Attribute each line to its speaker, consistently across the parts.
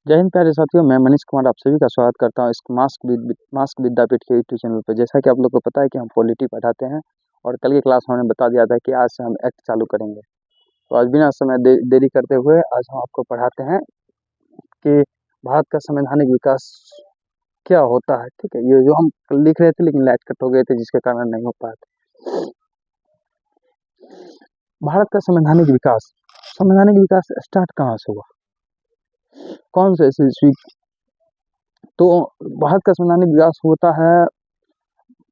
Speaker 1: जय हिंद प्यारे साथियों, मैं मनीष कुमार आप सभी का स्वागत करता हूं इस मास्क विद्यापीठ के यूट्यूब चैनल पर। जैसा कि आप लोग को पता है कि हम पॉलिटी पढ़ाते हैं और कल की क्लास में हमने बता दिया था कि आज से हम एक्ट चालू करेंगे। तो आज बिना समय देरी करते हुए आज हम आपको पढ़ाते हैं कि भारत का संवैधानिक विकास क्या होता है। ठीक है, ये जो हम कल लिख रहे थे लेकिन लाइट कट हो गए थे जिसके कारण नहीं हो पाया। भारत का संवैधानिक विकास स्टार्ट कहाँ से हुआ, कौन से ईस्वी? तो भारत का संवैधानिक विकास होता है,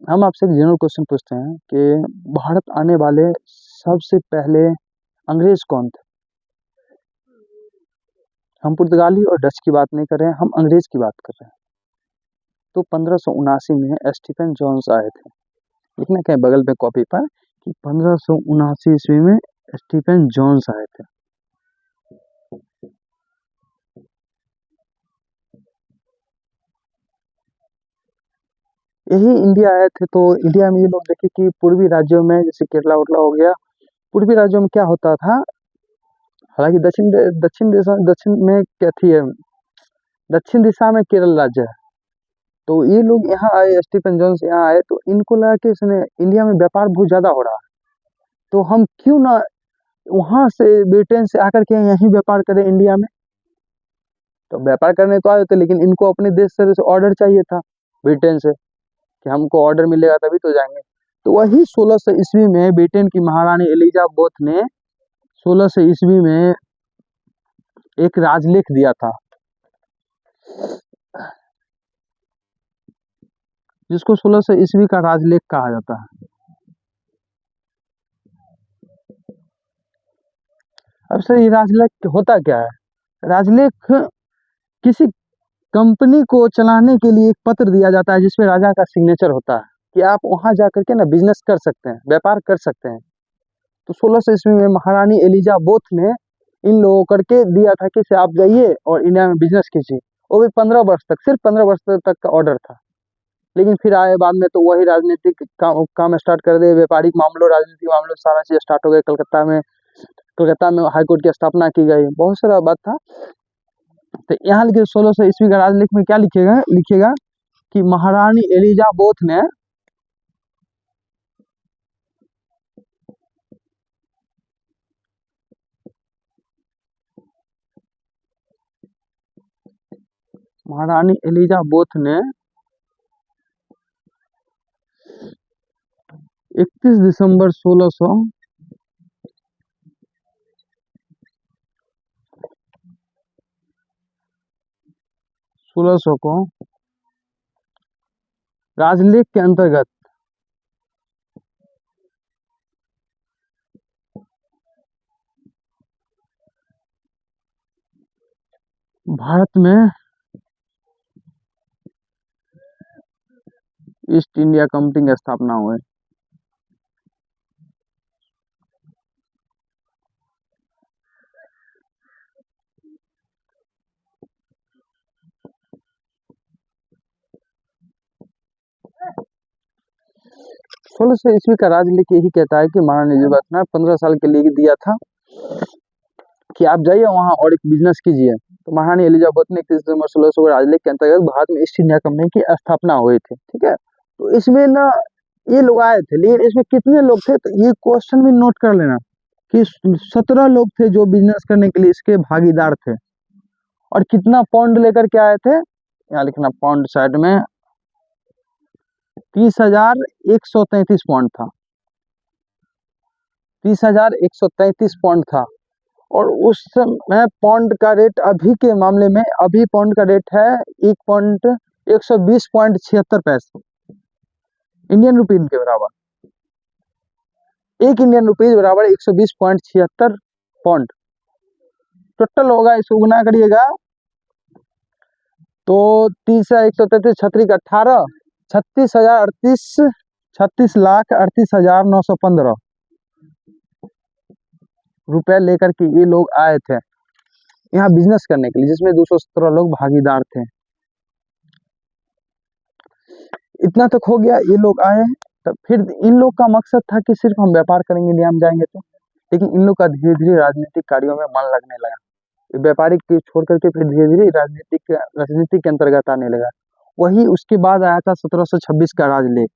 Speaker 1: हम आपसे एक जनरल क्वेश्चन पूछते हैं कि भारत आने वाले सबसे पहले अंग्रेज कौन थे? हम पुर्तगाली और डच की बात नहीं कर रहे हैं, हम अंग्रेज की बात कर रहे हैं। तो 1579 में स्टीफन जोन्स आए थे। लिखना क्या है बगल में कॉपी पर कि 1579 ईस्वी में स्टीफन जोन्स आए थे। यही इंडिया आए थे। तो इंडिया में ये लोग देखे कि पूर्वी राज्यों में जैसे केरला उरला हो गया, पूर्वी राज्यों में क्या होता था, हालांकि दक्षिण में क्या थी, दक्षिण दिशा में केरल राज्य है। तो ये लोग यहाँ आए, स्टीफन जोन्स यहाँ आए, तो इनको लगा कि इसमें इंडिया में व्यापार बहुत ज्यादा हो रहा है, तो हम क्यों ना वहां से ब्रिटेन से आकर के यहीं व्यापार करें इंडिया में। तो व्यापार करने तो आए थे लेकिन इनको अपने देश से ऑर्डर चाहिए था ब्रिटेन से कि हमको ऑर्डर मिलेगा तभी तो जाएंगे। तो वही 1600 ईस्वी में ब्रिटेन की महारानी एलिजाबेथ ने 1600 ईस्वी में एक राजलेख दिया था जिसको 1600 ईस्वी का राजलेख कहा जाता है। अब सर ये राजलेख होता क्या है? राजलेख किसी कंपनी को चलाने के लिए एक पत्र दिया जाता है जिसमें राजा का सिग्नेचर होता है कि आप वहां जाकर के ना बिजनेस कर सकते हैं, व्यापार कर सकते हैं। तो 1600 ईस्वी में महारानी एलिजाबेथ ने इन लोगों करके दिया था कि आप जाइए और इंडिया में बिजनेस कीजिए। वो भी 15 वर्ष तक, सिर्फ 15 वर्ष तक का ऑर्डर था। लेकिन फिर आए बाद में तो वही राजनीतिक काम स्टार्ट कर दिए, व्यापारिक मामलों, राजनीतिक मामलों, सारा चीज स्टार्ट हो गया। कलकत्ता में हाईकोर्ट की स्थापना की गई, बहुत सारा बात था। तो यहाँ लिखे 1600 ईस्वी का राजलेख में क्या लिखेगा कि महारानी एलिजाबेथ ने महारानी एलिजाबेथ ने 31 दिसंबर 1600 को राजलेख के अंतर्गत भारत में ईस्ट इंडिया कंपनी की स्थापना हुई। सोलह सौ ईस्वी का राजलेख यही कहता है कि महारानी एलिजाबेथ ने 15 साल के लिए दिया था कि आप जाइए वहां और एक बिजनेस कीजिए। तो महारानी एलिजाबेथ ने 31 दिसंबर 1600 राजलेख के अंतर्गत भारत में ईस्ट इंडिया कंपनी की स्थापना हुई थी। ठीक है, तो इसमें ना ये लोग आए थे, लेकिन इसमें कितने लोग थे तो ये क्वेश्चन भी नोट कर लेना कि 17 लोग थे जो बिजनेस करने के लिए इसके भागीदार थे। और कितना पाउंड लेकर के आए थे, यहाँ लिखना पाउंड साइड में, 30,133 पाउंड था। 30,133 पाउंड था। और उस समय पाउंड का रेट अभी के मामले में, अभी पाउंड का रेट है 120.76 पैसे इंडियन रुपीज के बराबर। 1 इंडियन रुपीज बराबर 120.76 पाउंड टोटल होगा। इसको गुना करिएगा तो 30,133 छत्री का 18, 36,38,915 रुपए लेकर के ये लोग आए थे यहाँ बिजनेस करने के लिए, जिसमें 217 लोग भागीदार थे। इतना तक हो गया, ये लोग आए। तब फिर इन लोग का मकसद था कि सिर्फ हम व्यापार करेंगे, इंडिया में जाएंगे तो, लेकिन इन लोग का धीरे धीरे राजनीतिक कार्यों में मन लगने लगा। व्यापारिक को छोड़ करके फिर धीरे धीरे राजनीति के अंतर्गत आने लगा। वही उसके बाद आया था 1726 का राजलेख।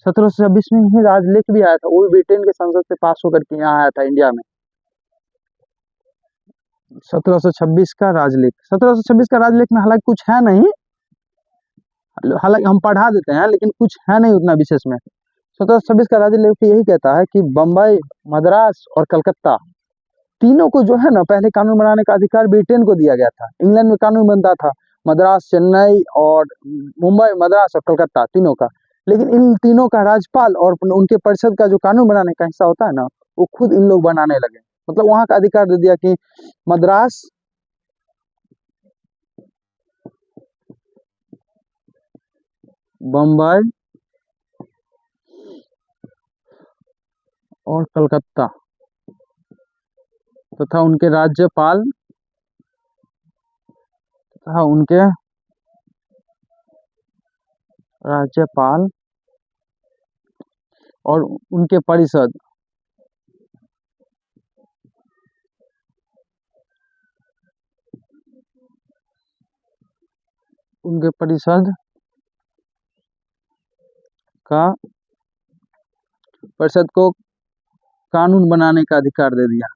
Speaker 1: 1726 में ही राजलेख भी आया था, वो भी ब्रिटेन के संसद से पास होकर के यहाँ आया था इंडिया में। 1726 का राजलेख, 1726 का राजलेख में हालांकि कुछ है नहीं, हालांकि हम पढ़ा देते हैं लेकिन कुछ है नहीं उतना विशेष में। 1726 का राजलेख यही कहता है कि बम्बई, मद्रास और कलकत्ता तीनों को जो है ना पहले कानून बनाने का अधिकार ब्रिटेन को दिया गया था। इंग्लैंड में कानून बनता था मद्रास, चेन्नई और मुंबई, मद्रास और कलकत्ता तीनों का, लेकिन इन तीनों का राज्यपाल और उनके परिषद का जो कानून बनाने का हिस्सा होता है ना, वो खुद इन लोग बनाने लगे। मतलब वहां का अधिकार दे दिया कि मद्रास, बम्बई और कलकत्ता तथा उनके राज्यपाल और उनके परिषद का परिषद को कानून बनाने का अधिकार दे दिया।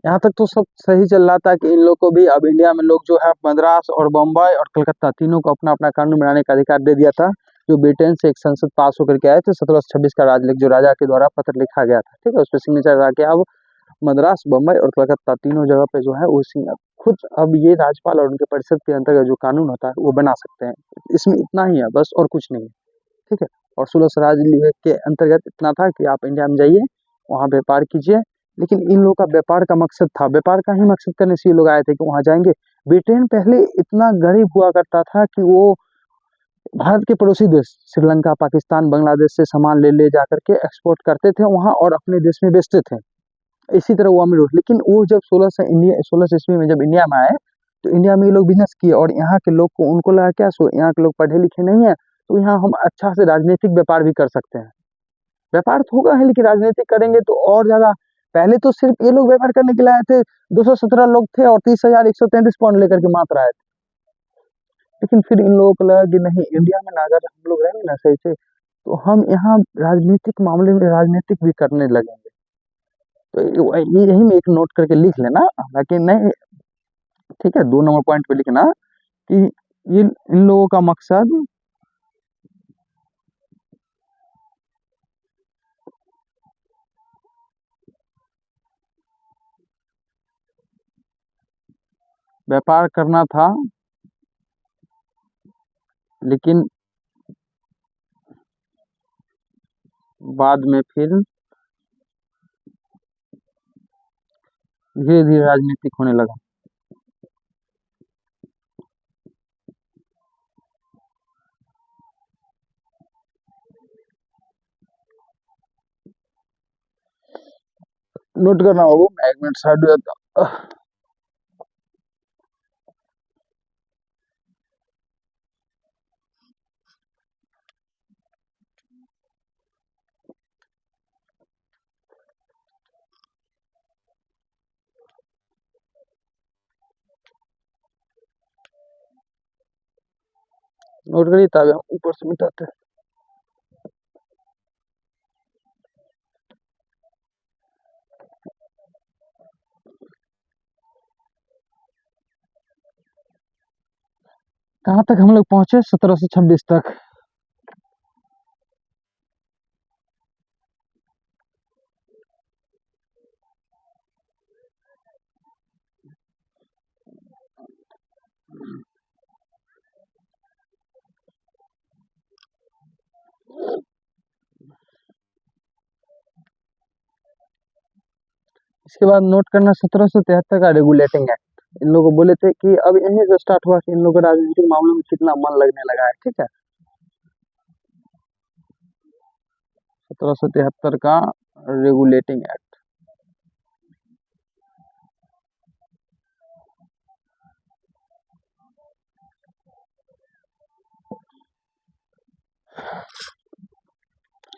Speaker 1: यहाँ तक तो सब सही चल रहा था कि इन लोग को भी अब इंडिया में लोग जो है मद्रास और बम्बई और कलकत्ता तीनों को अपना अपना कानून बनाने का अधिकार दे दिया था, जो ब्रिटेन से एक संसद पास होकर के आए थे। 1726 का राजलेख जो राजा के द्वारा पत्र लिखा गया था, ठीक है, उस पर सिग्नेचर रहा कि अब मद्रास, बम्बई और कलकत्ता तीनों जगह पे जो है वो खुद अब ये राज्यपाल और उनके परिषद के अंतर्गत जो कानून होता है वो बना सकते हैं। इसमें इतना ही है बस, और कुछ नहीं है, ठीक है। और 16 स्वराज लेख के अंतर्गत इतना था कि आप इंडिया में जाइए, वहाँ व्यापार कीजिए, लेकिन इन लोगों का व्यापार का मकसद था, व्यापार का ही मकसद करने से ये लोग आए थे कि वहाँ जाएंगे। ब्रिटेन पहले इतना गरीब हुआ करता था कि वो भारत के पड़ोसी देश श्रीलंका, पाकिस्तान, बांग्लादेश से सामान ले जा करके एक्सपोर्ट करते थे वहाँ और अपने देश में बेचते थे। इसी तरह वो अमीर हुए। लेकिन वो जब 16 ईस्वी में जब इंडिया में आए तो इंडिया में ये लोग बिजनेस किए और यहाँ के लोग को उनको लगा क्या सो यहाँ के लोग पढ़े लिखे नहीं है, तो यहाँ हम अच्छा से राजनीतिक व्यापार भी कर सकते हैं। व्यापार तो होगा है लेकिन राजनीतिक करेंगे तो और ज्यादा। पहले तो सिर्फ ये लोग व्यापार करने के लिए आए थे, 217 लोग थे और 30,133 पाउंड लेकर के मात्र आए थे। लेकिन फिर इन लोगों को लगा कि नहीं, इंडिया में ना अगर हम लोग रहेंगे ना सही से, तो हम यहाँ राजनीतिक मामले में राजनीतिक भी करने लगेंगे। तो यही में एक नोट करके लिख लेना, हालांकि नहीं, ठीक है, 2 नंबर पॉइंट पे लिखना कि इन लोगों का मकसद व्यापार करना था, लेकिन बाद में फिर धीरे धीरे राजनीतिक होने लगा। नोट करना होगा, मैं 1 मिनट साइड हो जाता। नोट करिए तब हम ऊपर से मिटाते हैं। कहाँ तक हम लोग पहुंचे? 1726 तक। इसके बाद नोट करना 1773 का रेगुलेटिंग एक्ट। इन लोगों को बोले थे कि अब यहीं से स्टार्ट हुआ कि इन लोगों को राजनीतिक मामलों में कितना मन लगने लगा है, ठीक है। 1773 का रेगुलेटिंग एक्ट।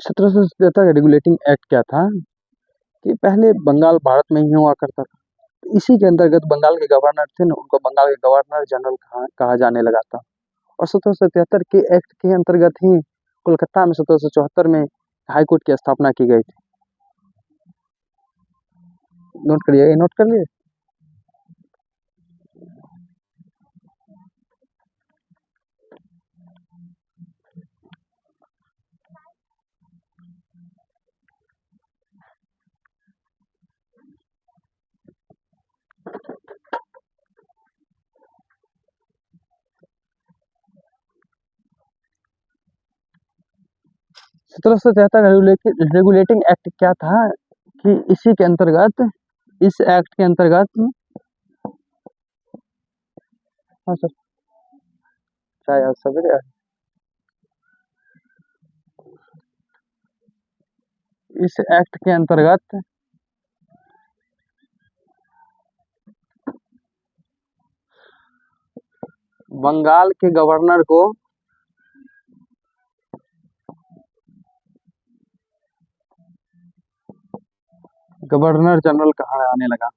Speaker 1: 1777 का रेगुलेटिंग एक्ट क्या था कि पहले बंगाल भारत में ही हुआ करता था, इसी के अंतर्गत बंगाल के गवर्नर थे ना, उनको बंगाल के गवर्नर जनरल कहा जाने लगा था। और 1773 के एक्ट के अंतर्गत ही कोलकाता में 1774 में हाई कोर्ट की स्थापना की गई थी। नोट करिए, नोट कर लिए। सत्रह सौ तिहत्तर रेगुलेटिंग एक्ट क्या था कि इसी के अंतर्गत, इस एक्ट के अंतर्गत, हाँ सर, शायद सवेरे, इस एक्ट के अंतर्गत बंगाल के गवर्नर को गवर्नर जनरल कहा आने लगा।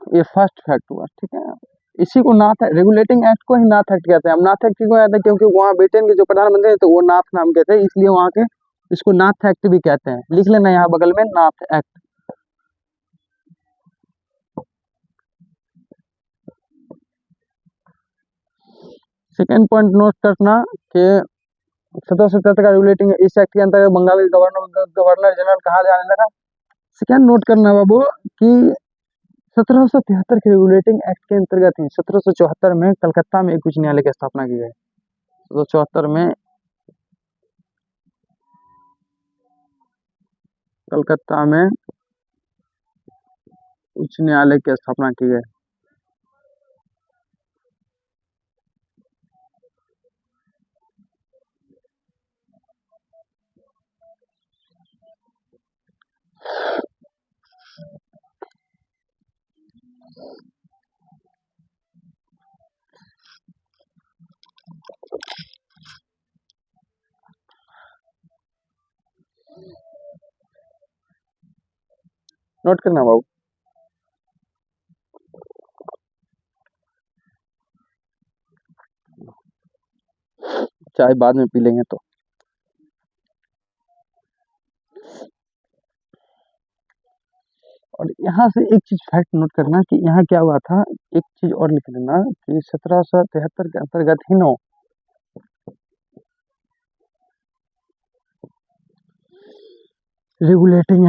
Speaker 1: ये फर्स्ट फैक्ट हुआ, ठीक है। इसी को नाथ, रेगुलेटिंग एक्ट को ही नाथ एक्ट कहते हैं। हम नाथ एक्ट क्यों कहते हैं, क्योंकि वहाँ ब्रिटेन के जो प्रधानमंत्री थे वो नाथ नाम के थे, इसलिए वहाँ के इसको नाथ एक्ट भी कहते हैं। लिख लेना यहाँ बगल में, नाथ एक्ट। सेकेंड पॉइंट नोट करना कि 1777 का रेगुलेटिंग इस एक्ट के अंतर्गत बंगाल के गवर्नर जनरल कहा जाने लगा। सेकेंड नोट करना बाबू कि 1773 के रेगुलेटिंग एक्ट के अंतर्गत ही 1774 में कलकत्ता में एक उच्च न्यायालय की स्थापना की गई। 1774 में कलकत्ता में उच्च न्यायालय की स्थापना की गई। नोट करना बाबू, चाय बाद में पी लेंगे तो। और यहाँ से एक चीज फैक्ट नोट करना कि यहाँ क्या हुआ था, एक चीज और लिख लेना कि 1773 के अंतर्गत ही नो रेगुलेटिंग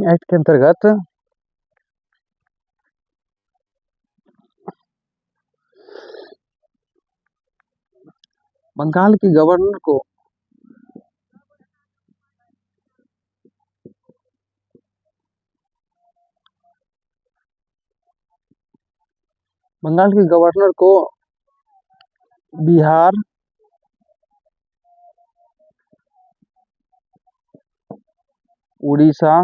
Speaker 1: एक्ट के अंतर्गत बंगाल के गवर्नर को बिहार, उड़ीसा,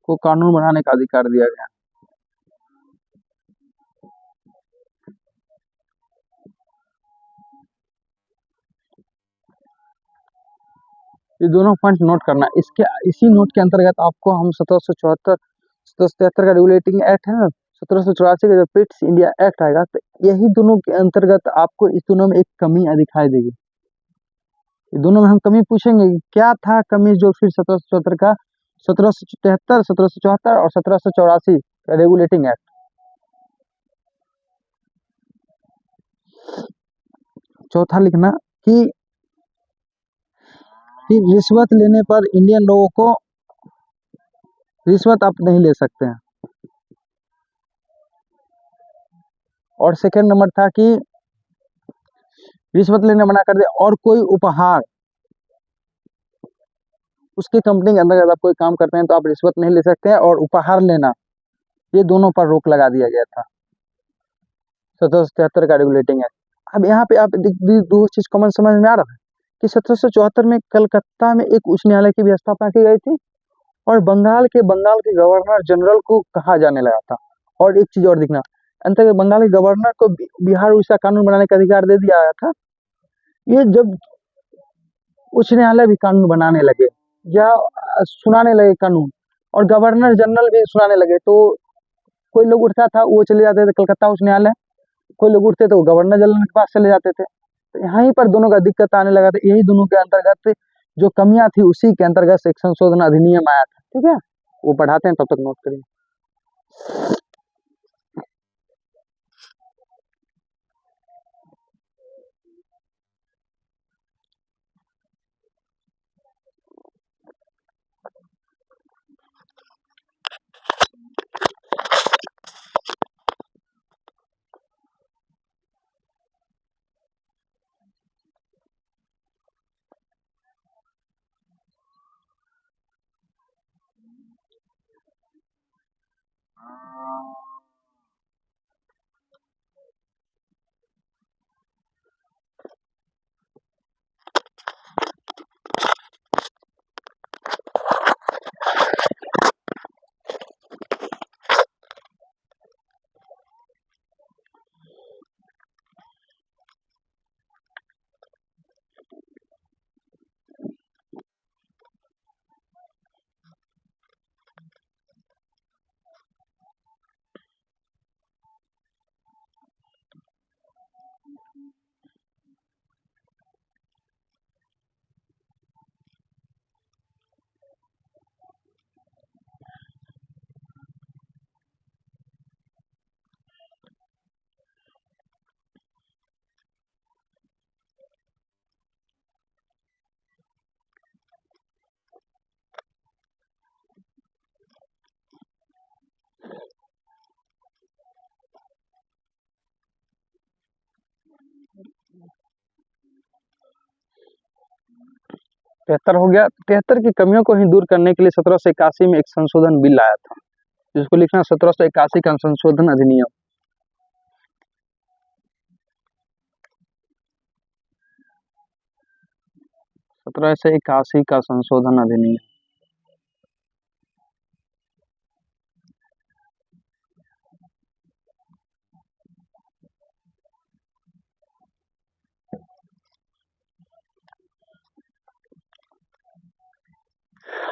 Speaker 1: को कानून बनाने का अधिकार दिया गया। ये दोनों पॉइंट नोट करना। इसके इसी नोट के अंतर्गत आपको हम 1773 का रेगुलेटिंग एक्ट है ना, 1784 का जो पिट्स इंडिया एक्ट आएगा, तो यही दोनों के अंतर्गत आपको इस दोनों में एक कमी दिखाई देगी। ये दोनों में हम कमी पूछेंगे, क्या था कमी जो फिर 1774 का, 1773, 1774 और 1784 का रेगुलेटिंग एक्ट। चौथा लिखना कि रिश्वत लेने पर इंडियन लोगों को रिश्वत आप नहीं ले सकते हैं। और सेकेंड नंबर था कि रिश्वत लेने मना कर दे, और कोई उपहार उसकी कंपनी के अंदर अगर आप कोई काम करते हैं तो आप रिश्वत नहीं ले सकते हैं, और उपहार लेना, ये दोनों पर रोक लगा दिया गया था 1773 का रेगुलेटिंग एक्ट। अब यहाँ पे आप दो चीज कॉमन समझ में आ रहा है कि 1774 में कलकत्ता में एक उच्च न्यायालय की भी स्थापना की गई थी, और बंगाल के गवर्नर जनरल को कहा जाने लगा था। और एक चीज और दिखना, अंततः बंगाल के गवर्नर को बिहार उड़ीसा कानून बनाने का अधिकार दे दिया गया था। ये जब उच्च न्यायालय भी कानून बनाने लगे या सुनाने लगे कानून, और गवर्नर जनरल भी सुनाने लगे, तो कोई लोग उठता था वो चले जाते थे कलकत्ता उच्च न्यायालय, कोई लोग उठते थे वो गवर्नर जनरल के पास चले जाते थे। तो यहीं पर दोनों का दिक्कत आने लगा था। यही दोनों के अंतर्गत जो कमियां थी उसी के अंतर्गत एक संशोधन अधिनियम आया था। ठीक है, वो पढ़ाते हैं, तब तक नोट करिए। 73 हो गया। 73 की कमियों को ही दूर करने के लिए 1781 में एक संशोधन बिल आया था, जिसको लिखना 1781 का संशोधन अधिनियम। 1781 का संशोधन अधिनियम।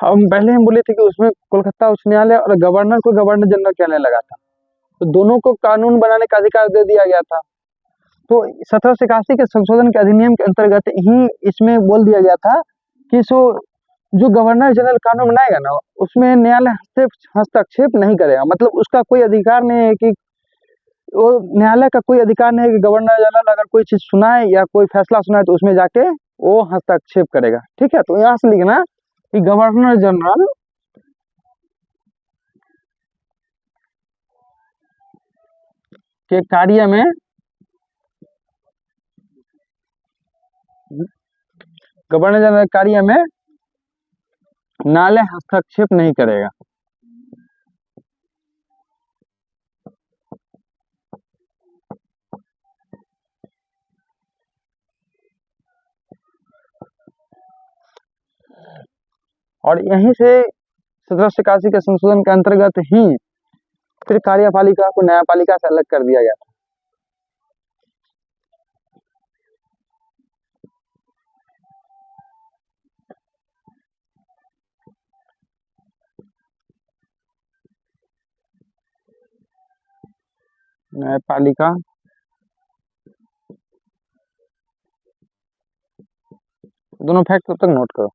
Speaker 1: हम पहले हम बोले थे कि उसमें कोलकाता उच्च न्यायालय और गवर्नर को गवर्नर जनरल कहने लगा था, तो दोनों को कानून बनाने का अधिकार दे दिया गया था। तो 1781 के संशोधन के अधिनियम के अंतर्गत ही इसमें बोल दिया गया था कि जो गवर्नर जनरल कानून बनाएगा ना, उसमें न्यायालय हस्तक्षेप नहीं करेगा। मतलब उसका कोई अधिकार नहीं है कि वो न्यायालय का कोई अधिकार नहीं है कि गवर्नर जनरल अगर कोई चीज सुनाए या कोई फैसला सुनाए तो उसमें जाके वो हस्तक्षेप करेगा। ठीक है, तो यहाँ से लिखना कि गवर्नर जनरल के कार्य में न्यायालय हस्तक्षेप नहीं करेगा। और यहीं से 1781 के संशोधन के अंतर्गत ही फिर कार्यपालिका को न्यायपालिका से अलग कर दिया गया था। न्यायपालिका दोनों फैक्ट तब तक नोट करो,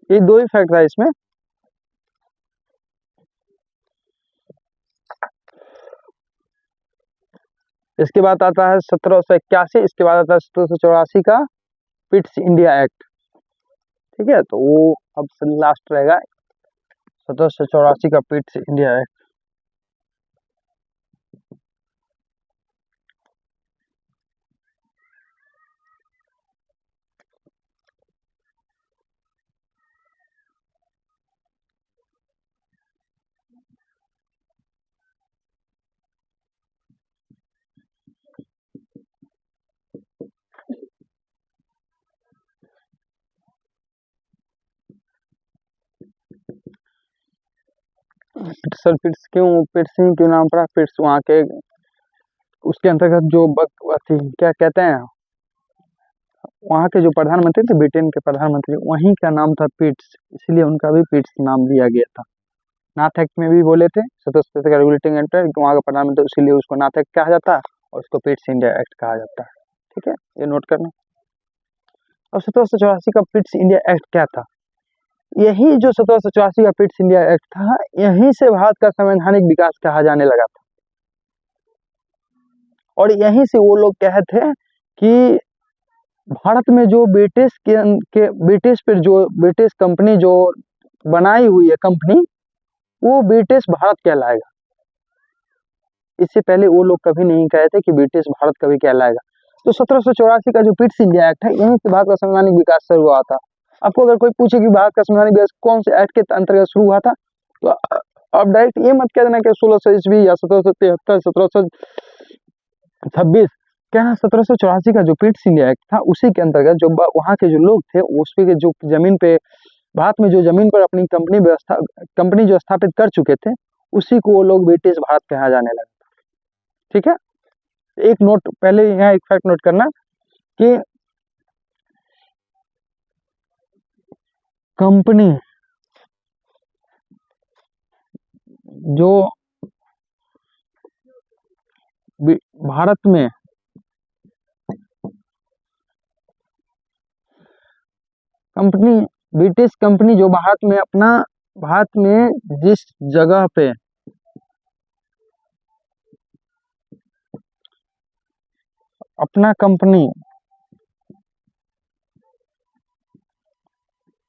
Speaker 1: ये दो ही फैक्ट था इसमें। इसके बाद आता है 1781, इसके बाद आता है 1784 का पिट्स इंडिया एक्ट। ठीक है, तो वो अब लास्ट रहेगा 1784 का पिट्स इंडिया एक्ट। सर पिट्स क्यों, पिट्स ही क्यों नाम पड़ा, पिट्स वहाँ के उसके अंतर्गत जो अथी क्या कहते हैं, वहाँ के जो प्रधानमंत्री थे, ब्रिटेन के प्रधानमंत्री, वहीं का नाम था पिट्स, इसलिए उनका भी पिट्स नाम दिया गया था। नाथ एक्ट में भी बोले थे, सतत रेगुलेटिंग एक्ट, वहाँ का प्रधानमंत्री, इसीलिए उसको नाथ एक्ट कहा जाता है और उसको पिट्स इंडिया एक्ट कहा जाता है। ठीक है, ये नोट करना। और 1784 का पिट्स इंडिया एक्ट क्या था? यही जो 1784 का पिट्स इंडिया एक्ट था, यहीं से भारत का संवैधानिक विकास कहा जाने लगा था, और यहीं से वो लोग कहे थे कि भारत में जो ब्रिटिश कंपनी जो बनाई हुई है कंपनी, वो ब्रिटिश भारत कहलाएगा। इससे पहले वो लोग कभी नहीं कहे थे कि ब्रिटिश भारत कभी कहलाएगा। तो 1784 का जो पिट्स इंडिया एक्ट है, यहीं से भारत का संवैधानिक विकास शुरू हुआ था। आपको अगर कोई पूछे कि भारत का संवैधानिक विकास कौन से एक्ट के अंतर्गत शुरू हुआ था, तो आप डायरेक्ट ये मत कह देना कि 1600 ईस्वी या 1773, 1726, क्या है, 1784 का जो पिट्स इंडिया एक्ट था, उसी के अंतर्गत जो वहाँ के जो लोग थे, उस पे जो जमीन पे, भारत में जो जमीन पर अपनी कंपनी जो स्थापित कर चुके थे, उसी को वो लोग ब्रिटिश भारत कहा जाने लगा। ठीक है, एक नोट पहले यहाँ एक फैक्ट नोट करना कि कंपनी जो भारत में ब्रिटिश कंपनी जो भारत में जिस जगह पे अपना कंपनी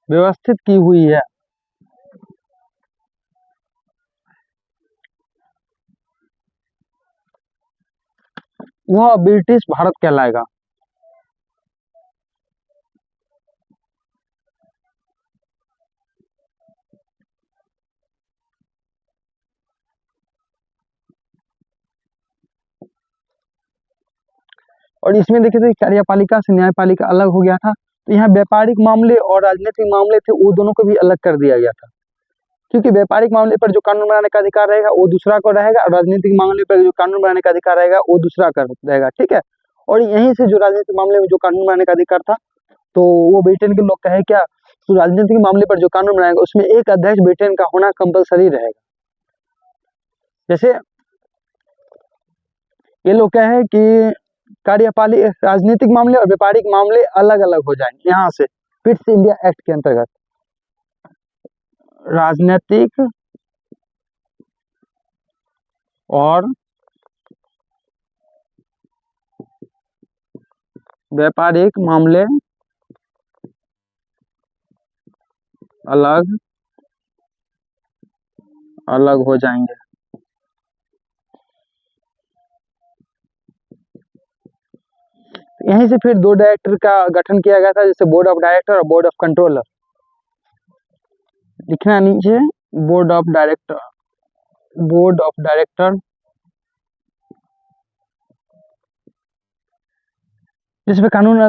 Speaker 1: व्यवस्थित की हुई है, वह ब्रिटिश भारत कहलाएगा। और इसमें देखिए तो कार्यपालिका से न्यायपालिका अलग हो गया था, तो यहाँ व्यापारिक मामले और राजनीतिक मामले थे, वो दोनों को भी अलग कर दिया गया था, क्योंकि व्यापारिक मामले पर जो कानून बनाने का अधिकार रहेगा वो दूसरा को रहेगा, और राजनीतिक मामले पर जो कानून बनाने का अधिकार रहेगा वो दूसरा का रहेगा। ठीक है, और यहीं से जो राजनीतिक मामले में जो कानून बनाने का अधिकार था, तो वो ब्रिटेन के लोग कहे क्या, तो राजनीतिक मामले पर जो कानून बनाएगा उसमें एक अध्यक्ष ब्रिटेन का होना कंपलसरी रहेगा। जैसे ये लोग कहे कि कार्यपालिक राजनीतिक मामले और व्यापारिक मामले अलग अलग हो जाएंगे यहाँ से, पिट्स इंडिया एक्ट के अंतर्गत राजनीतिक और व्यापारिक मामले अलग अलग हो जाएंगे। यहीं से फिर दो डायरेक्टर का गठन किया गया था, जैसे बोर्ड ऑफ डायरेक्टर और बोर्ड ऑफ कंट्रोलर। लिखना नीचे, board of director, board of director, जिसमें कानून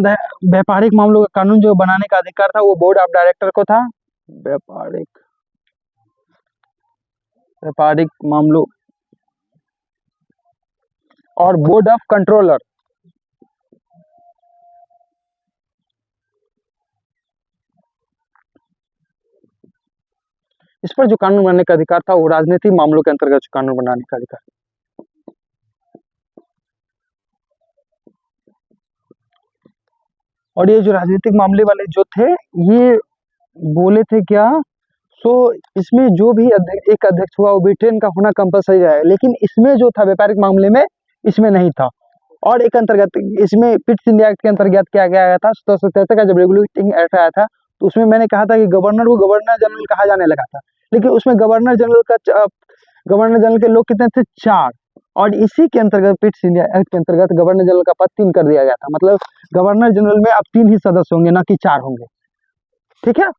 Speaker 1: व्यापारिक मामलों का कानून जो बनाने का अधिकार था वो बोर्ड ऑफ डायरेक्टर को था। व्यापारिक मामलों और बोर्ड ऑफ कंट्रोलर, इस पर जो कानून बनाने का अधिकार था वो राजनीतिक मामलों के अंतर्गत कानून बनाने का अधिकार। और ये जो राजनीतिक मामले वाले जो थे, ये बोले थे क्या, सो इसमें जो भी एक अध्यक्ष हुआ वो ब्रिटेन का होना कंपलसरी है, लेकिन इसमें जो था व्यापारिक मामले में, इसमें नहीं था। और एक अंतर्गत इसमें पिट्स इंडिया एक्ट के अंतर्गत क्या गया था, 1777 का जब रेगुलेटिंग एक्ट आया था, तो उसमें मैंने कहा था कि गवर्नर को गवर्नर जनरल कहा जाने लगा था, लेकिन उसमें गवर्नर जनरल के लोग कितने थे, 4। और इसी के अंतर्गत पिट्स इंडिया एक्ट के अंतर्गत गवर्नर जनरल का पद 3 कर दिया गया था, मतलब गवर्नर जनरल में अब 3 ही सदस्य होंगे, ना कि 4 होंगे। ठीक है,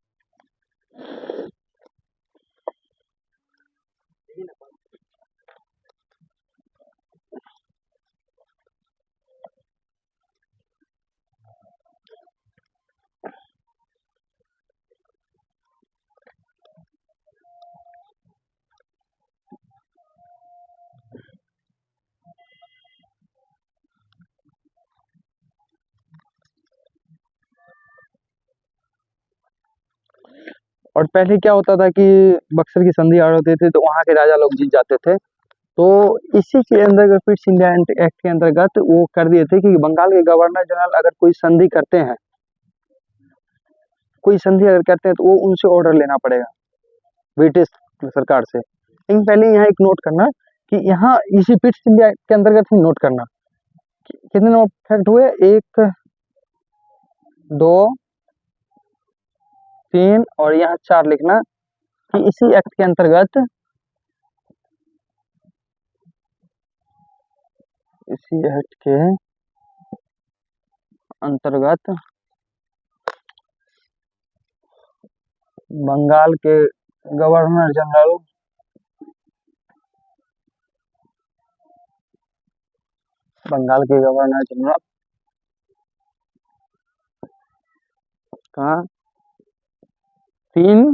Speaker 1: और पहले क्या होता था कि बक्सर की संधि हार होती थी तो वहाँ के राजा लोग जीत जाते थे। तो इसी के अंतर्गत पिट्स इंडिया एक्ट के अंतर्गत वो कर दिए थे कि बंगाल के गवर्नर जनरल अगर कोई संधि करते हैं, कोई संधि अगर करते हैं तो वो उनसे ऑर्डर लेना पड़ेगा ब्रिटिश सरकार से। लेकिन पहले यहाँ एक नोट करना कि यहाँ इसी पिट्स इंडिया के अंतर्गत ही नोट करना कितने नोट फैक्ट हुए, 1 2 3 और यहाँ 4 लिखना कि इसी एक्ट के अंतर्गत, इसी एक्ट के अंतर्गत बंगाल के गवर्नर जनरल का 3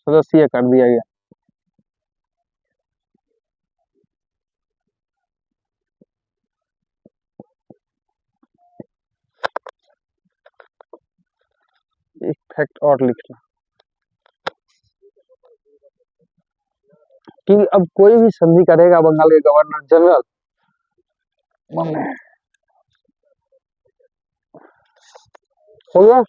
Speaker 1: सदस्यीय कर दिया गया। एक फैक्ट और लिखना कि अब कोई भी संधि करेगा बंगाल के गवर्नर जनरल, हो गया,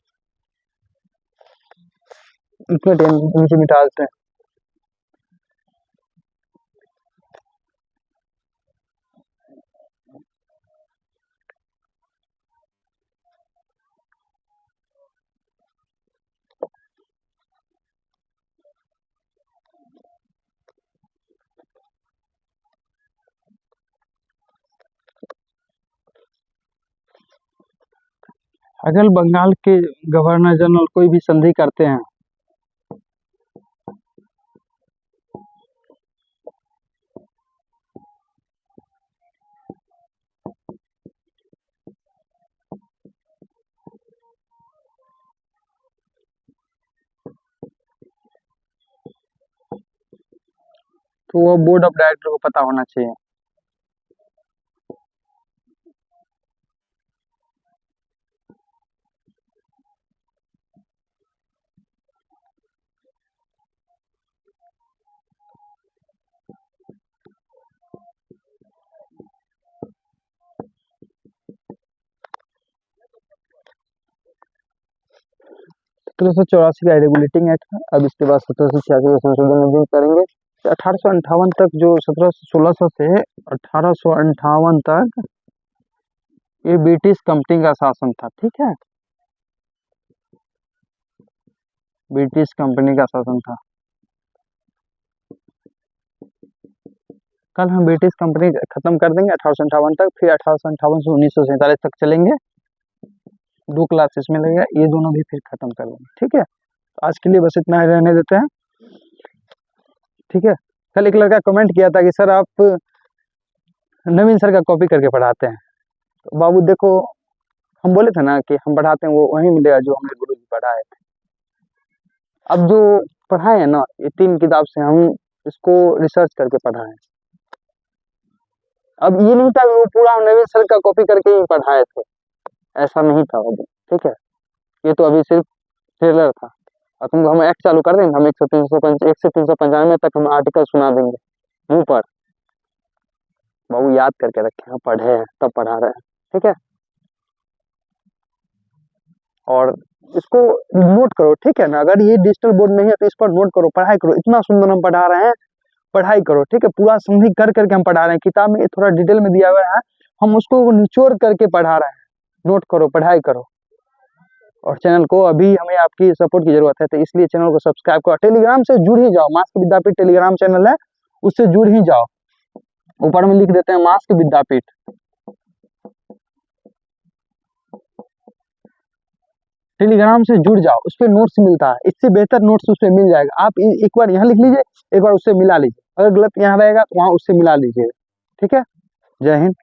Speaker 1: इतने नीचे मिटा देते हैं। अगर बंगाल के गवर्नर जनरल कोई भी संधि करते हैं तो वो बोर्ड ऑफ डायरेक्टर को पता होना चाहिए। सत्रह सौ चौरासी का रेगुलेटिंग एक्ट है। अब इसके बाद 1786 का संशोधन अधिनियम करेंगे। 1858 तक जो 1600 से 1858 तक ये ब्रिटिश कंपनी का शासन था, ठीक है, ब्रिटिश कंपनी का शासन था। कल हम ब्रिटिश कंपनी खत्म कर देंगे 1858 तक, फिर 1858 से 1947 तक चलेंगे, 2 क्लास इसमें लगेगा, ये दोनों भी फिर खत्म कर देंगे, ठीक है। आज के लिए बस इतना ही रहने देते हैं, ठीक है। कल एक लड़का कमेंट किया था कि सर आप नवीन सर का कॉपी करके पढ़ाते हैं। तो बाबू देखो, हम बोले थे ना कि हम पढ़ाते हैं वो वही मिलेगा जो हमने गुरु जी पढ़ाए थे। अब जो पढ़ाए हैं ना, ये 3 किताब से हम इसको रिसर्च करके पढ़ाए। अब ये नहीं था कि वो पूरा नवीन सर का कॉपी करके ही पढ़ाए थे, ऐसा नहीं था अभी, ठीक है। ये तो अभी सिर्फ ट्रेलर था। और तुमको हम एक्ट चालू कर देंगे, हम 1 से 395 तक हम आर्टिकल सुना देंगे मुंह पर। बाबू याद करके रखे हैं, पढ़े हैं तब पढ़ा रहे हैं, ठीक है। और इसको नोट करो, ठीक है ना। अगर ये डिजिटल बोर्ड नहीं है तो इस पर नोट करो, पढ़ाई करो। इतना सुंदर हम पढ़ा रहे हैं, पढ़ाई करो, ठीक है। पूरा संधि कर करके हम पढ़ा रहे हैं, किताब में थोड़ा डिटेल में दिया हुआ है, हम उसको निचोड़ करके पढ़ा रहे हैं। नोट करो, पढ़ाई करो। और चैनल को अभी हमें आपकी सपोर्ट की जरूरत है, तो इसलिए चैनल को सब्सक्राइब करो। टेलीग्राम से जुड़ ही जाओ, मास्क विद्यापीठ टेलीग्राम चैनल है, उससे जुड़ ही जाओ। ऊपर में लिख देते हैं मास्क विद्यापीठ। टेलीग्राम से जुड़ जाओ, उस पर नोट्स मिलता है, इससे बेहतर नोट्स उस पर मिल जाएगा। आप एक बार यहाँ लिख लीजिए, एक बार उससे मिला लीजिए, अगर गलत यहाँ रहेगा तो वहाँ उससे मिला लीजिए, ठीक है। जय हिंद।